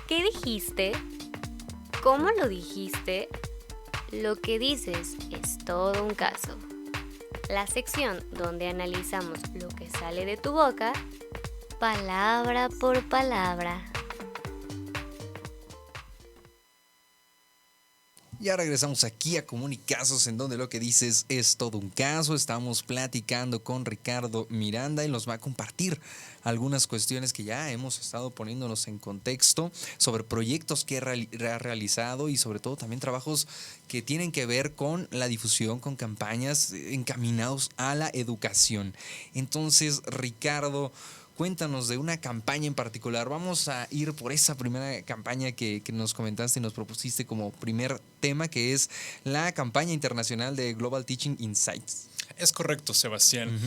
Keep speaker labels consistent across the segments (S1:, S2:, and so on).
S1: ¿Qué dijiste? ¿Cómo lo dijiste? Lo que dices es todo un caso. La sección donde analizamos lo que sale de tu boca, palabra por palabra.
S2: Ya regresamos aquí a Comunicazos, en donde lo que dices es todo un caso. Estamos platicando con Ricardo Miranda y nos va a compartir algunas cuestiones que ya hemos estado poniéndonos en contexto sobre proyectos que ha realizado y sobre todo también trabajos que tienen que ver con la difusión, con campañas encaminados a la educación. Entonces, Ricardo, cuéntanos de una campaña en particular. Vamos a ir por esa primera campaña que nos comentaste y nos propusiste como primer tema, que es la campaña internacional de Global Teaching Insights.
S3: Es correcto, Sebastián.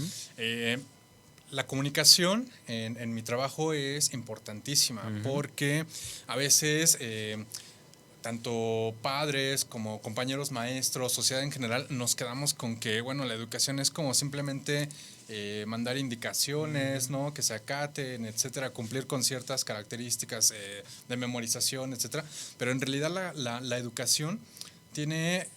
S3: La comunicación en mi trabajo es importantísima porque a veces tanto padres como compañeros maestros, sociedad en general, nos quedamos con que, bueno, la educación es como simplemente mandar indicaciones, ¿no? Que se acaten, etcétera, cumplir con ciertas características de memorización, etcétera. Pero en realidad la educación tiene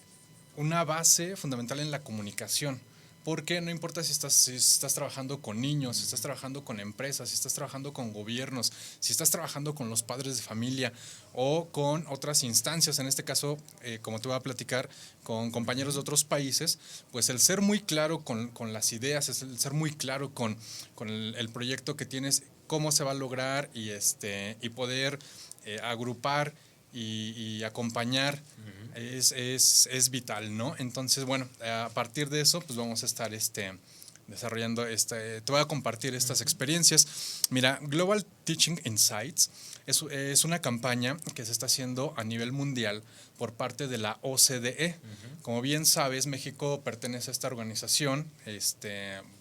S3: una base fundamental en la comunicación. Porque no importa si estás trabajando con niños, si estás trabajando con empresas, si estás trabajando con gobiernos, si estás trabajando con los padres de familia o con otras instancias, en este caso, como te voy a platicar, con compañeros de otros países, pues el ser muy claro con las ideas, es el ser muy claro con el proyecto que tienes, cómo se va a lograr y poder agrupar y acompañar es vital, ¿no? Entonces, bueno, a partir de eso, pues vamos a estar desarrollando te voy a compartir estas experiencias. Mira, Global Teaching Insights es una campaña que se está haciendo a nivel mundial por parte de la OCDE. Como bien sabes, México pertenece a esta organización,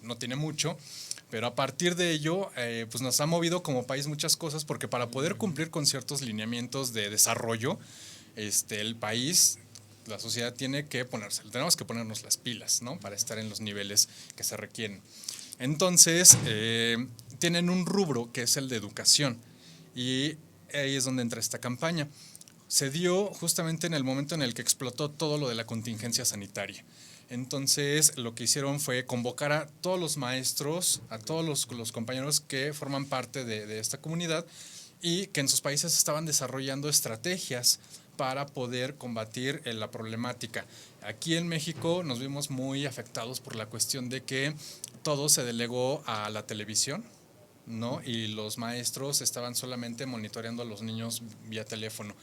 S3: no tiene mucho, pero a partir de ello, pues nos ha movido como país muchas cosas, porque para poder cumplir con ciertos lineamientos de desarrollo, el país, la sociedad tenemos que ponernos las pilas, ¿no? Para estar en los niveles que se requieren. Entonces, tienen un rubro que es el de educación, y ahí es donde entra esta campaña. Se dio justamente en el momento en el que explotó todo lo de la contingencia sanitaria. Entonces, lo que hicieron fue convocar a todos los maestros, a todos los compañeros que forman parte de esta comunidad y que en sus países estaban desarrollando estrategias para poder combatir la problemática. Aquí en México nos vimos muy afectados por la cuestión de que todo se delegó a la televisión, ¿no? Y los maestros estaban solamente monitoreando a los niños vía teléfono.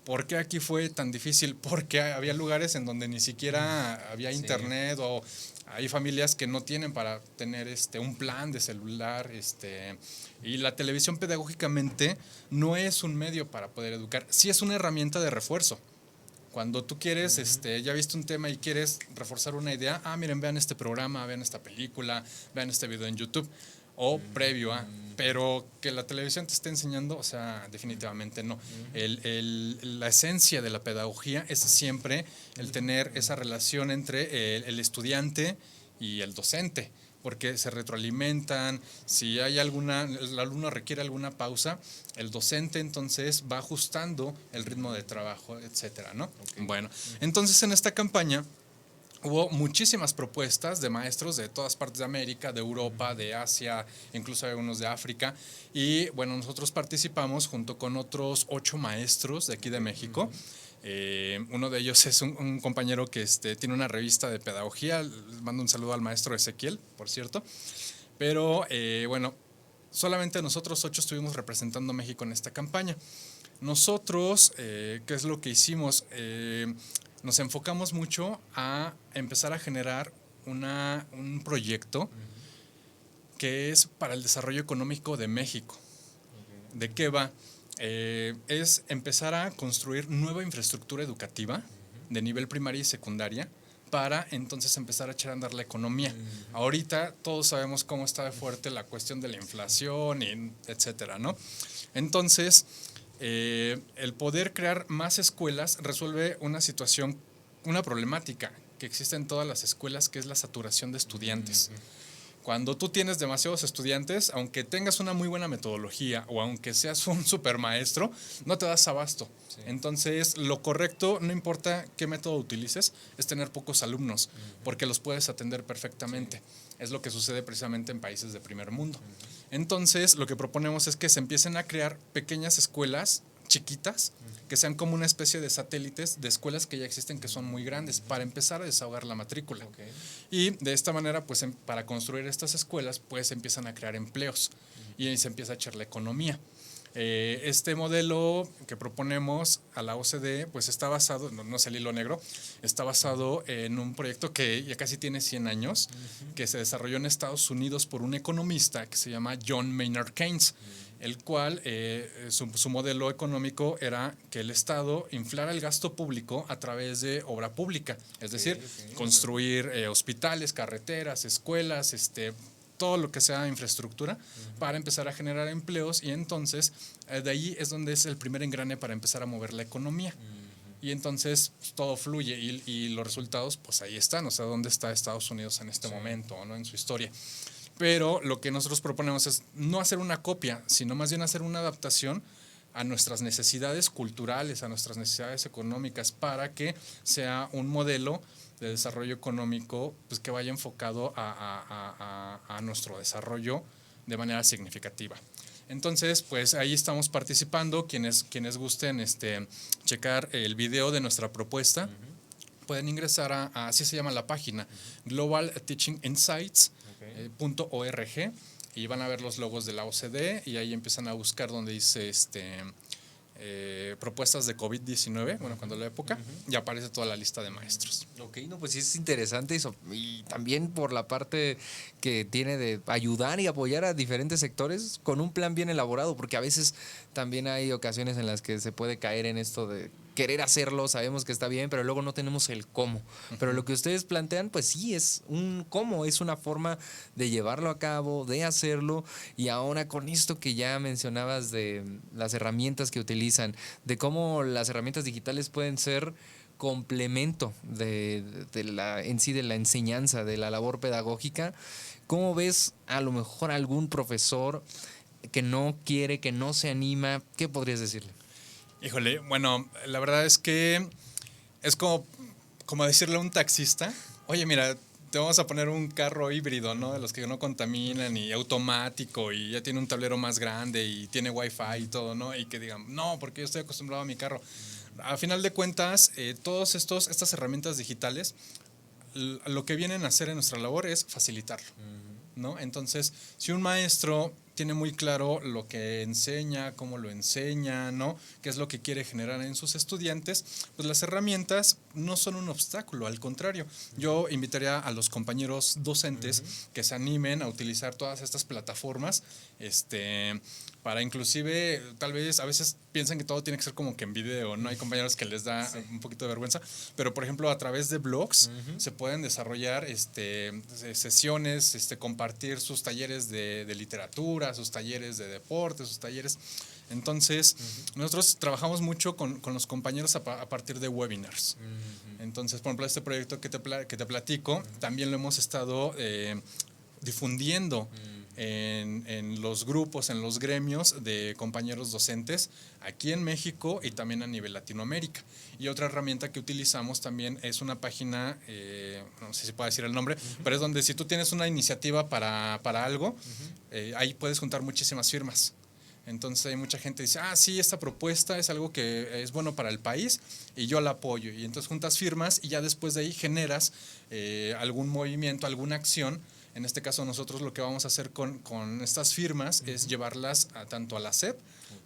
S3: ¿Por qué aquí fue tan difícil? Porque había lugares en donde ni siquiera había internet, o hay familias que no tienen para tener un plan de celular, y la televisión pedagógicamente no es un medio para poder educar, sí es una herramienta de refuerzo. Cuando tú quieres, ya viste un tema y quieres reforzar una idea, miren, vean este programa, vean esta película, vean este video en YouTube, o previo a, pero que la televisión te esté enseñando, o sea, definitivamente no. La esencia de la pedagogía es siempre el tener esa relación entre el estudiante y el docente, porque se retroalimentan. Si hay el alumno requiere alguna pausa, el docente entonces va ajustando el ritmo de trabajo, etcétera, ¿no? Okay. Bueno, entonces en esta campaña hubo muchísimas propuestas de maestros de todas partes de América, de Europa, de Asia, incluso algunos de África. Y bueno, nosotros participamos junto con otros 8 maestros de aquí de México. Uno de ellos es un compañero que tiene una revista de pedagogía. Les mando un saludo al maestro Ezequiel, por cierto. Pero bueno, solamente nosotros 8 estuvimos representando a México en esta campaña. Nosotros, ¿qué es lo que hicimos? Nos enfocamos mucho a empezar a generar un proyecto que es para el desarrollo económico de México. ¿De qué va? Es empezar a construir nueva infraestructura educativa de nivel primaria y secundaria para entonces empezar a echar a andar la economía. Ahorita todos sabemos cómo está de fuerte la cuestión de la inflación, etcétera, ¿no? Entonces, el poder crear más escuelas resuelve una situación, una problemática que existe en todas las escuelas, que es la saturación de estudiantes. Cuando tú tienes demasiados estudiantes, aunque tengas una muy buena metodología o aunque seas un super maestro, no te das abasto. Sí. Entonces, lo correcto, no importa qué método utilices, es tener pocos alumnos, porque los puedes atender perfectamente. Sí. Es lo que sucede precisamente en países de primer mundo. Entonces, lo que proponemos es que se empiecen a crear pequeñas escuelas chiquitas, que sean como una especie de satélites de escuelas que ya existen, que son muy grandes, para empezar a desahogar la matrícula. Okay. Y de esta manera, pues para construir estas escuelas, pues empiezan a crear empleos y ahí se empieza a echar la economía. Este modelo que proponemos a la OCDE, pues está basado, no es el hilo negro, está basado en un proyecto que ya casi tiene 100 años, que se desarrolló en Estados Unidos por un economista que se llama John Maynard Keynes, el cual su modelo económico era que el Estado inflara el gasto público a través de obra pública, es decir, construir hospitales, carreteras, escuelas, todo lo que sea infraestructura, para empezar a generar empleos, y entonces de ahí es donde es el primer engrane para empezar a mover la economía. Y entonces pues, todo fluye y los resultados pues ahí están, o sea, dónde está Estados Unidos en este momento, ¿no? En su historia. Pero lo que nosotros proponemos es no hacer una copia, sino más bien hacer una adaptación a nuestras necesidades culturales, a nuestras necesidades económicas, para que sea un modelo de desarrollo económico pues, que vaya enfocado a nuestro desarrollo de manera significativa. Entonces, pues ahí estamos participando. Quienes gusten checar el video de nuestra propuesta, pueden ingresar a así se llama la página, globalteachinginsights.org, y van a ver los logos de la OCDE, y ahí empiezan a buscar donde dice propuestas de COVID-19, bueno, cuando la época, y aparece toda la lista de maestros.
S2: Ok, no, pues sí es interesante eso, y también por la parte que tiene de ayudar y apoyar a diferentes sectores con un plan bien elaborado, porque a veces también hay ocasiones en las que se puede caer en esto de querer hacerlo, sabemos que está bien, pero luego no tenemos el cómo. Pero lo que ustedes plantean, pues sí, es un cómo, es una forma de llevarlo a cabo, de hacerlo, y ahora con esto que ya mencionabas de las herramientas que utilizan, de cómo las herramientas digitales pueden ser complemento de la enseñanza, de la labor pedagógica. ¿Cómo ves a lo mejor algún profesor que no quiere, que no se anima? ¿Qué podrías decirle?
S3: Híjole, bueno, la verdad es que es como decirle a un taxista, oye, mira, te vamos a poner un carro híbrido, ¿no? De los que no contaminan y automático, y ya tiene un tablero más grande y tiene wifi y todo, ¿no? Y que digan, no, porque yo estoy acostumbrado a mi carro. A final de cuentas, todas estas herramientas digitales, lo que vienen a hacer en nuestra labor es facilitarlo, ¿no? Entonces, si un maestro tiene muy claro lo que enseña, cómo lo enseña, ¿no? Qué es lo que quiere generar en sus estudiantes, pues las herramientas no son un obstáculo, al contrario. Yo invitaría a los compañeros docentes que se animen a utilizar todas estas plataformas, para inclusive, tal vez, a veces piensan que todo tiene que ser como que en video, ¿no? Hay compañeros que les da un poquito de vergüenza, pero por ejemplo a través de blogs se pueden desarrollar sesiones, compartir sus talleres de literatura, sus talleres de deporte, sus talleres. Entonces, nosotros trabajamos mucho con los compañeros a partir de webinars. Entonces, por ejemplo, este proyecto que te platico, también lo hemos estado difundiendo en los grupos, en los gremios de compañeros docentes aquí en México y también a nivel Latinoamérica. Y otra herramienta que utilizamos también es una página, no sé si puedo decir el nombre, pero es donde si tú tienes una iniciativa para algo, ahí puedes juntar muchísimas firmas. Entonces hay mucha gente que dice, sí, esta propuesta es algo que es bueno para el país y yo la apoyo. Y entonces juntas firmas y ya después de ahí generas algún movimiento, alguna acción. En este caso nosotros lo que vamos a hacer con estas firmas es llevarlas tanto a la SEP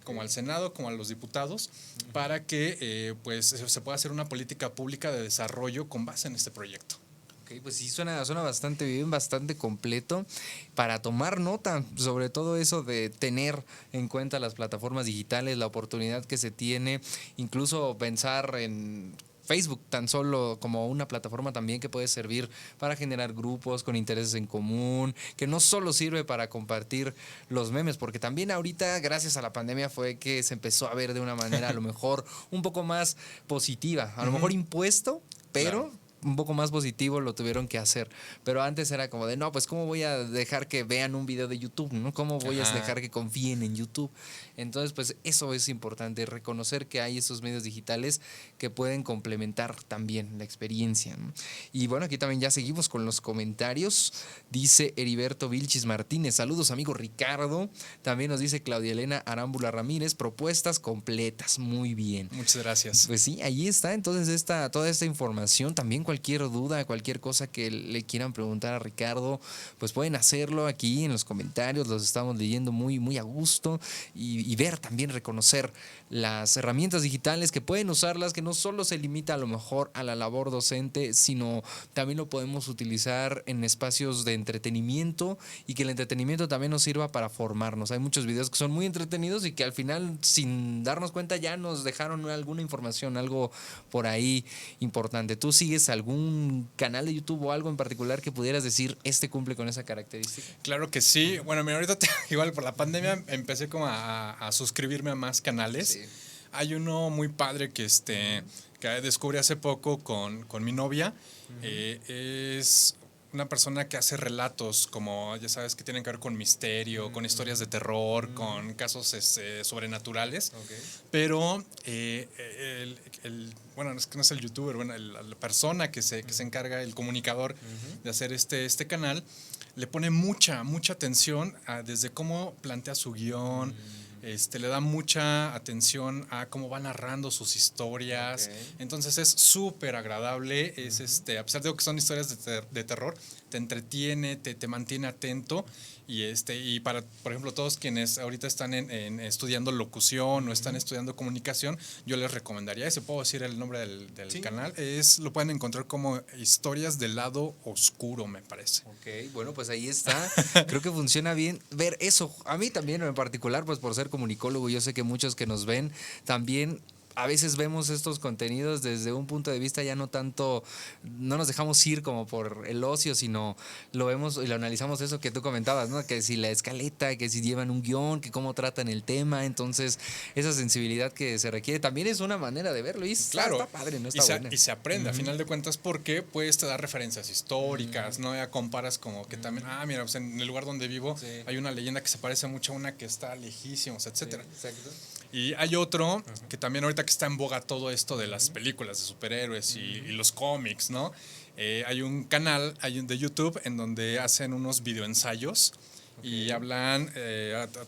S3: como al Senado, como a los diputados, para que pues se pueda hacer una política pública de desarrollo con base en este proyecto.
S2: Ok, pues sí, suena bastante bien, bastante completo para tomar nota, sobre todo eso de tener en cuenta las plataformas digitales, la oportunidad que se tiene, incluso pensar en Facebook tan solo como una plataforma también que puede servir para generar grupos con intereses en común, que no solo sirve para compartir los memes, porque también ahorita gracias a la pandemia fue que se empezó a ver de una manera a lo mejor un poco más positiva, a lo mejor impuesto, pero un poco más positivo lo tuvieron que hacer. Pero antes era como de, no, pues ¿cómo voy a dejar que vean un video de YouTube? ¿No? ¿Cómo voy a dejar que confíen en YouTube? Entonces, pues eso es importante, reconocer que hay esos medios digitales que pueden complementar también la experiencia, ¿no? Y bueno, aquí también ya seguimos con los comentarios. Dice Heriberto Vilchis Martínez, saludos amigo Ricardo. También nos dice Claudia Elena Arámbula Ramírez, propuestas completas, muy bien.
S3: Muchas gracias.
S2: Pues sí, ahí está. Entonces toda esta información, también cualquier duda, cualquier cosa que le quieran preguntar a Ricardo, pues pueden hacerlo aquí en los comentarios, los estamos leyendo muy, muy a gusto y ver también, reconocer las herramientas digitales que pueden usarlas, que no solo se limita a lo mejor a la labor docente, sino también lo podemos utilizar en espacios de entretenimiento y que el entretenimiento también nos sirva para formarnos. Hay muchos videos que son muy entretenidos y que al final, sin darnos cuenta, ya nos dejaron alguna información, algo por ahí importante. ¿Tú sigues algún canal de YouTube o algo en particular que pudieras decir, este cumple con esa característica?
S3: Claro que sí. Bueno, mira, ahorita igual por la pandemia empecé como a suscribirme a más canales. Sí. Hay uno muy padre que descubrí hace poco con mi novia. Es una persona que hace relatos, como ya sabes, que tienen que ver con misterio, con historias de terror, con casos sobrenaturales. Okay. Pero bueno, es que no es el youtuber, bueno, la persona que se encarga, el comunicador de hacer este canal, le pone mucha atención desde cómo plantea su guión. Le da mucha atención a cómo va narrando sus historias. Okay. Entonces es súper agradable. Es a pesar de que son historias de terror, te entretiene, te mantiene atento. Y para, por ejemplo, todos quienes ahorita están estudiando locución o están estudiando comunicación, yo les recomendaría, si puedo decir el nombre del ¿sí? canal, lo pueden encontrar como Historias del Lado Oscuro, me parece.
S2: Ok, bueno, pues ahí está. Creo que funciona bien ver eso. A mí también en particular, pues por ser comunicólogo, yo sé que muchos que nos ven también a veces vemos estos contenidos desde un punto de vista ya no tanto, no nos dejamos ir como por el ocio, sino lo vemos y lo analizamos, eso que tú comentabas, ¿no? Que si la escaleta, que si llevan un guión, que cómo tratan el tema. Entonces esa sensibilidad que se requiere también es una manera de verlo y
S3: claro,
S2: está padre, ¿no? Está buena.
S3: Y se aprende a final de cuentas porque pues te da referencias históricas, ¿no? Ya comparas como que también, mira, pues en el lugar donde vivo hay una leyenda que se parece mucho a una que está lejísimos, etcétera. Sí, exacto. Y hay otro que también ahorita que está en boga todo esto de las películas de superhéroes y los cómics, ¿no? Hay un canal de YouTube en donde hacen unos videoensayos y hablan,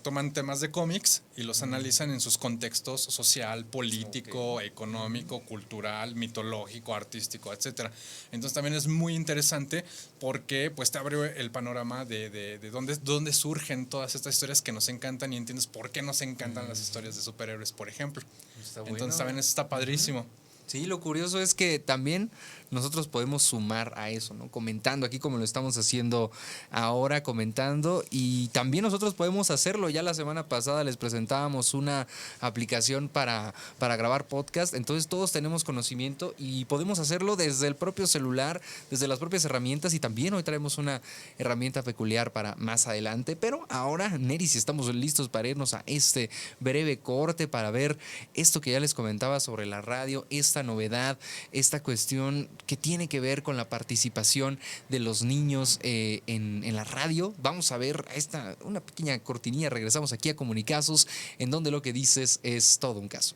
S3: toman temas de cómics y los analizan en sus contextos social, político, económico, cultural, mitológico, artístico, etcétera. Entonces también es muy interesante porque pues te abre el panorama de dónde surgen todas estas historias que nos encantan y entiendes por qué nos encantan las historias de superhéroes, por ejemplo. Está bueno. Entonces también eso está padrísimo.
S2: Sí, lo curioso es que también nosotros podemos sumar a eso, ¿no? Comentando aquí como lo estamos haciendo ahora, comentando, y también nosotros podemos hacerlo. Ya la semana pasada les presentábamos una aplicación para grabar podcast, entonces todos tenemos conocimiento y podemos hacerlo desde el propio celular, desde las propias herramientas, y también hoy traemos una herramienta peculiar para más adelante. Pero ahora, Neri, si estamos listos para irnos a este breve corte para ver esto que ya les comentaba sobre la radio, esta novedad, esta cuestión que tiene que ver con la participación de los niños en la radio. Vamos a ver una pequeña cortinilla, regresamos aquí a Comunicazos, en donde lo que dices es todo un caso.